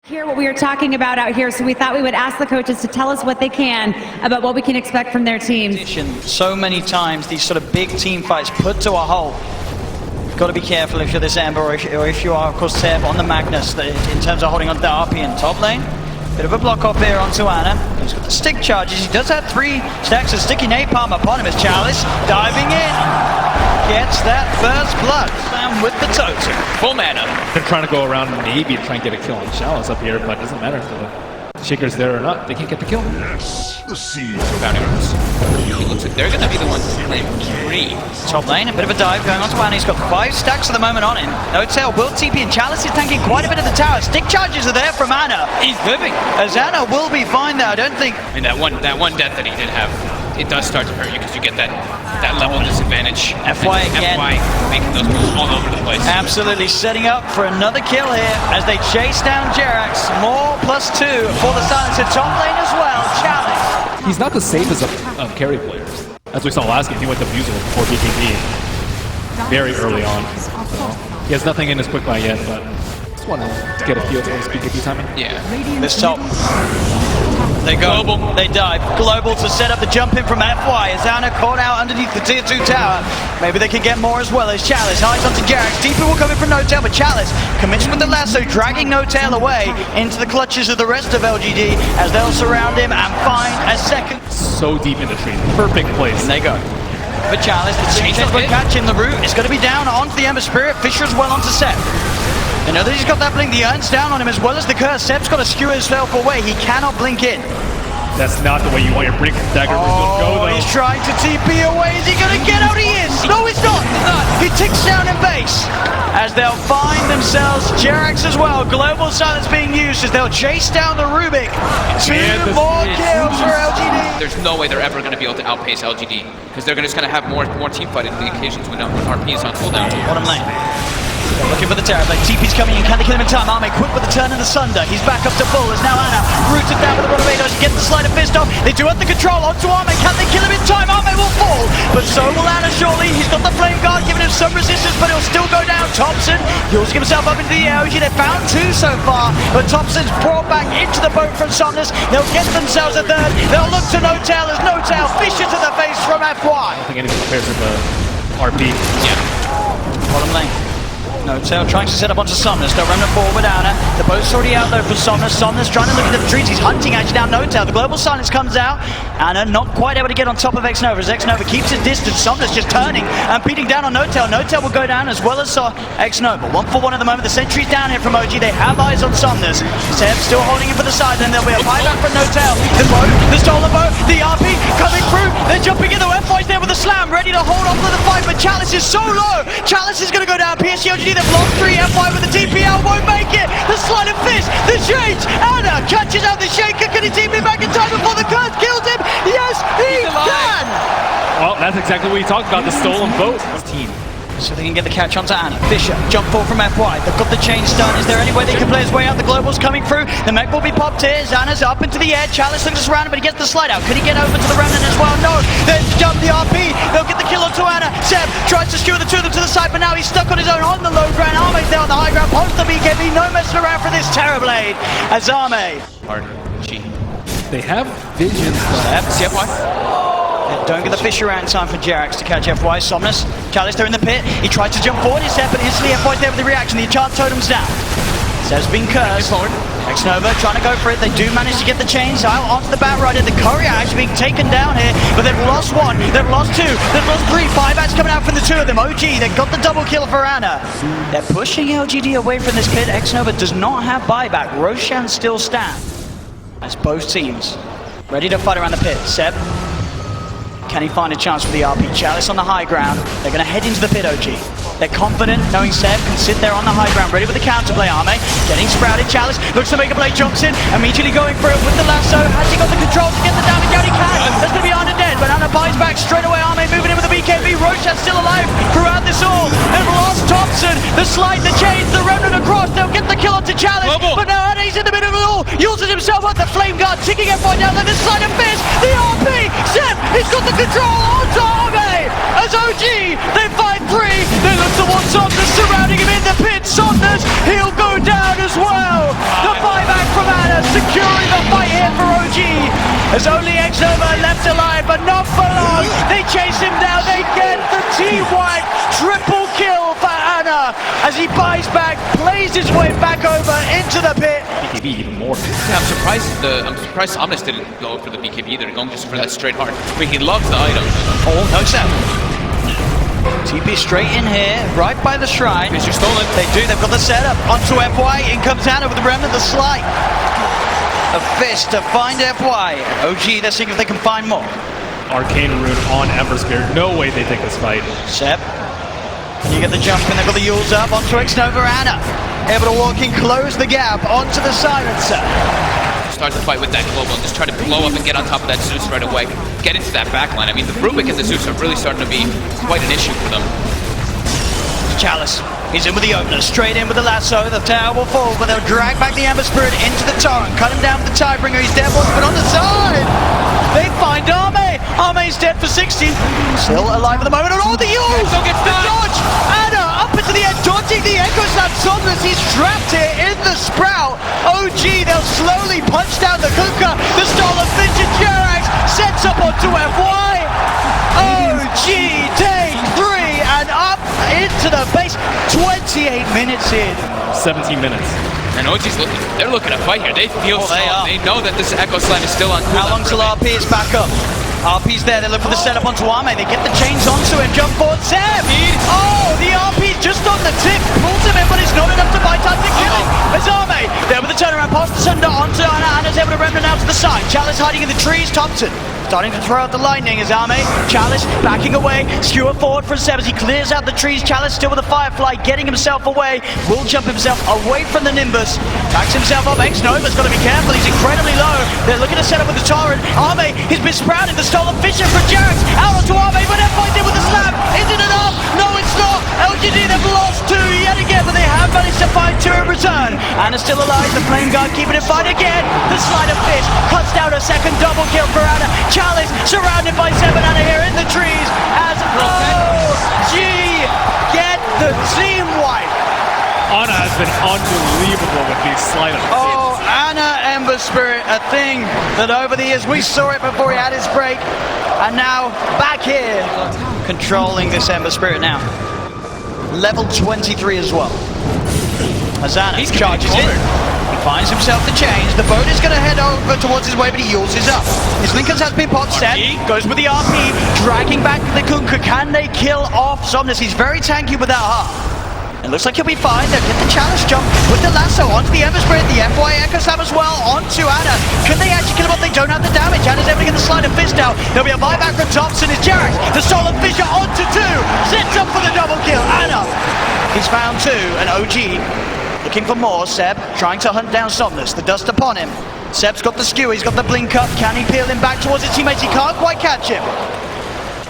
Hear what we are talking about out here, so we thought we would ask the coaches to tell us what they can about what we can expect from their teams. So many times these sort of big team fights put to a halt. Got to be careful if you're this Ember or if you are, of course, Seb on the Magnus in terms of holding on to the RP in top lane. Bit of a block off here onto Ana. He's got the stick charges. He does have 3 stacks of sticky napalm upon him as Chalice diving in. Gets that first blood. And with the totem. Full mana. They're trying to go around maybe try and get a kill on Chalice up here, but it doesn't matter if the Shaker's there or not. They can't get the kill. Yes, the siege. Bounty runners. It looks like they're going to be the ones to claim 3. Top lane, a bit of a dive going on to Ana. He's got 5 stacks at the moment on him. No tail, will TP, and Chalice is tanking quite a bit of the tower. Stick charges are there from Ana. He's living. As Ana will be fine there, I don't think. I mean, that one death that he did have, it does start to hurt you because you get that level disadvantage. FY again. FY making those moves all over the place. Absolutely setting up for another kill here as they chase down Jerax. More +2 for the Silence in top lane as well. Chalice. He's not the safest of carry players. As we saw last game, he went to Musical before BKB very early on. So he has nothing in his quick buy yet, but just want to get a feel for his BKB timing. Yeah. This top. They go, global. They dive. Global to set up the jump in from FY as Ana caught out underneath the tier 2 tower. Maybe they can get more as well as Chalice hides onto Jerax. DP will come in from No-Tail, but Chalice commits with the lasso, dragging No-Tail away into the clutches of the rest of LGD as they'll surround him and find a second. So deep in the tree. Perfect place. And they go. For Chalice, the change will catch him. The root is going to be down onto the Ember Spirit. Fisher as well onto Seth. You know that he's got that blink, the Urn's down on him as well as the curse. Seb's got to skew himself away. He cannot blink in. That's not the way you want your blink dagger to go, though. He's trying to TP away. Is he going to get out? He is. No, he's not. He ticks down in base as they'll find themselves Jerax as well. Global silence being used as they'll chase down the Rubik. 2 more kills for LGD. There's no way they're ever going to be able to outpace LGD because they're just going to have more team fight in the occasions when RP is on cooldown. Bottom lane. They're looking for the Terror Blade. TP's coming in. Can they kill him in time? Ahmed quick with the turn and the Sunder. He's back up to full. As now Ana rooted down with the Rotovados. He gets the Sleight of Fist off. They do have the control onto Ahmed. Can they kill him in time? Ahmed will fall. But so will Ana shortly. He's got the Flame Guard giving him some resistance, but he'll still go down. Thompson heals himself up into the air. They found 2 so far, but Thompson's brought back into the boat from Somnus. They'll get themselves a 3rd. They'll look to No-Tail as No-Tail fishes to the face from FY. I don't think anything compares to the RP. Yeah. Bottom lane. No-Tail trying to set up onto Somnus. They'll run it forward with Ana. The boat's already out though for Somnus. Somnus trying to look into the trees. He's hunting actually down No-Tail. The global silence comes out. Ana not quite able to get on top of Xnova as Xnova keeps his distance. Somnus just turning and beating down on No-Tail. No-Tail will go down as well as Xnova. 1-for-1 at the moment. The sentry's down here from OG. They have eyes on Somnus. Seb still holding him for the side. Then there'll be a buyback from No-Tail. The boat, the stolen boat, the RP coming through. They're jumping in. The FY's there with a slam, ready to hold on to the fight. But Chalice is so low. Chalice is going to go down. PSG LGD. They've lost 3. FY with the TPL won't make it. The Sleight of Fist, the change. Ana catches out the Shaker. Can he TP back in time before the curse kills him? Yes, he can. Well, that's exactly what we talked about, the stolen boat. Team. So they can get the catch onto Ana. Fisher, jump forward from FY. They've got the chain stun. Is there any way they can play his way out? The Global's coming through. The mech will be popped here. Ana's up into the air. Chalice looks around him, but he gets the slide out. Could he get over to the Remnant as well? No. Then jump the RP. They'll get the kill onto Ana. Seb tries to skewer the 2 of them to the side, but now he's stuck on his own on the low ground. Arme's there on the high ground. Pulls the BKB. No messing around for this Terror Blade. As Arme. Hard. G. They have visions. See FY? Don't get the fish around in time for Jerax to catch FY. Somnus, Chalice there in the pit. He tried to jump forward, he's there, but instantly FY's there with the reaction. The enchant totem's down. Seb's been cursed. Xnova trying to go for it. They do manage to get the chains out onto the Batrider. The courier actually being taken down here, but they've lost 1, they've lost 2, they've lost 3. Buybacks coming out from the 2 of them. OG, they've got the double kill for Ana. They're pushing LGD away from this pit. Xnova does not have buyback. Roshan still stands. That's both teams ready to fight around the pit. Seb. Can he find a chance for the RP? Chalice on the high ground. They're going to head into the pit, OG. They're confident, knowing Seb can sit there on the high ground, ready with the counterplay. Arme getting sprouted. Chalice looks to make a play. Jumps in, immediately going for it with the lasso. Has he got the control to get the damage out? He can. That's going to be Ana dead, but Ana buys back straight away. Arme moving in with the BKB. Roshan's still alive throughout this all. And lost Thompson. The slide, the chains, the Remnant across. They'll get the kill onto Chalice. But now Ana's in the middle of it all. Uses himself up the Flame Guard, ticking FY down. Then the Sleight of Fist. The RP. Seb, he's got the control onto Arme. As OG, they fight 3. They look towards Somnus, surrounding him in the pit. Somnus, he'll go down as well. The buyback OG. There's only Xnova left alive, but not for long. They chase him down. They get the TI8 triple kill for Ana as he buys back, plays his way back over into the pit. BKB even more. Yeah, I'm surprised Somnus didn't go for the BKB. They're going just for that straight hard. But he loves the item. Oh, no step. TP straight in here, right by the shrine. Fisher stolen. They do, they've got the setup. Onto FY, in comes Ana with the remnant of the slide. A fist to find FY. OG, they're seeing if they can find more. Arcane Rune on Ember Spirit. No way they take this fight. Seb, you get the jump and they've got the Yules up onto Xnova. Ana able to walk in, close the gap onto the silencer. Start the fight with that global and just try to blow up and get on top of that Zeus right away. Get into that backline. I mean, the Rubik and the Zeus are really starting to be quite an issue for them. Chalice, he's in with the opener, straight in with the lasso. The tower will fall, but they'll drag back the Ember Spirit into the torrent. Cut him down with the Tidebringer. He's dead once, but on the side, they find Ehome. Ehome's dead for 60. Still alive at the moment. Oh, the Yules! The dodge! Ana up into the edge, dodging the Echo Slam. Somnus, he's trapped here in the Sprout. OG, they'll slowly punch down the Kunkka. The stolen Fidget Jerax sets up onto FY. OG take 3 and up into the base. 28 minutes in. 17 minutes. And OG's they're looking to fight here. They feel they strong. are. They know that this Echo Slam is still on cooldown. How long till RP is back up? RP's there, they look for the setup onto Ehome. They get the chains onto him, jump forward, Seb! Oh, the RP's just on the tip, pulls him in, but it's not enough to buy time to kill him. There's Ehome, there with the turnaround, pass the Sunder onto Ana. Ana's able to remnant out to the side. Chalice hiding in the trees, Thompson starting to throw out the lightning as Ehome. Chalice backing away, skewer forward from Seb as he clears out the trees. Chalice still with the Firefly, getting himself away. Will jump himself away from the Nimbus. Backs himself up, Xnova's got to be careful, he's incredibly low. They're looking to set up with the Torrent. Ehome, he's been sprouted, the stolen Fisher from Jerax. Out onto Ehome, but FY's in with the slam. Is it enough? No, it's not. LGD, they've lost 2 yet again, but they have managed to find 2 in return. Ana's still alive, the Flame Guard keeping it fight again. The Sleight of Fish cuts down a second double kill for Ana. Chalice surrounded by 7 Ana here in the trees as OG get the team wipe. Ana has been unbelievable with these sleight of fists. Oh, Ana Ember Spirit, a thing that over the years we saw it before he had his break, and now back here controlling this Ember Spirit now. Level 23 as well. As Ana charges in. He finds himself the change. The boat is going to head over towards his way, but he Yules is up. His Linkers has been popped. Seb goes with the RP, dragging back the Kunkka. Can they kill off Somnus? He's very tanky with that heart. It looks like he'll be fine. They'll get the challenge jump with the lasso onto the Ember Spirit, the FY Echo Slam as well onto Ana. Can they actually kill him off? They don't have the damage. Ana's able to get the Sleight of Fist out. There'll be a buyback from Thompson. It's Jerax. The stolen Fisher onto 2. Sets up for the double kill. Ana, he's found 2, and OG looking for more. Seb trying to hunt down Somnus. The dust upon him. Seb's got the skew. He's got the blink up. Can he peel him back towards his teammates? He can't quite catch him.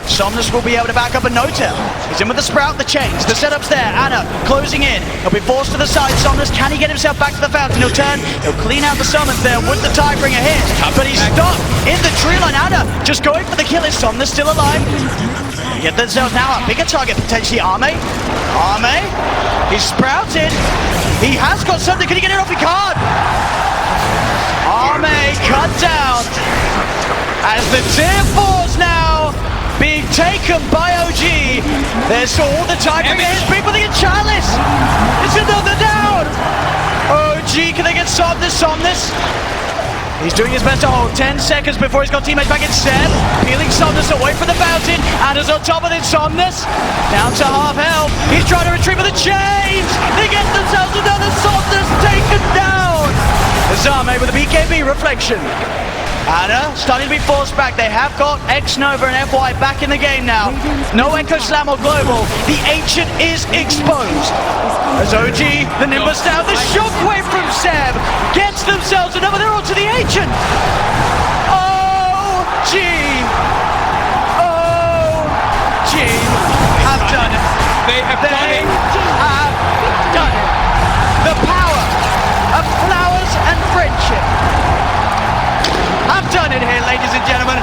Somnus will be able to back up a no-tail. He's in with the Sprout, the chains, the setup's there. Ana closing in. He'll be forced to the side. Somnus, can he get himself back to the fountain? He'll turn. He'll clean out the summons there with the Tidebringer hit. But he's stuck in the tree line. Ana just going for the kill. Is Somnus still alive? Get themselves now a bigger target, potentially Ehome. Ehome, he's sprouted. He has got something. Can he get it off? He can't. Ehome cut down. As the tier 4's now being taken by OG. There's all the time. There's people that get Chalice. It's another down. OG, can they get Somnus? Somnus. He's doing his best to hold 10 seconds before he's got teammates back in Seb. Peeling Somnus away from the fountain. Ana's on top of it. Somnus down to half health. He's trying to retrieve with the chains. They get themselves another Somnus taken down. Zame with a BKB reflection. Ana starting to be forced back. They have got Xnova and FY back in the game now. No Echo Slam or Global. The Ancient is exposed. As OG, the Nimbus down. The shockwave from Seb gets themselves another. They're on to the Ancient. OG. OG have done it. They have done it. Have done it. The power of flowers and friendship. I've done it here, ladies and gentlemen.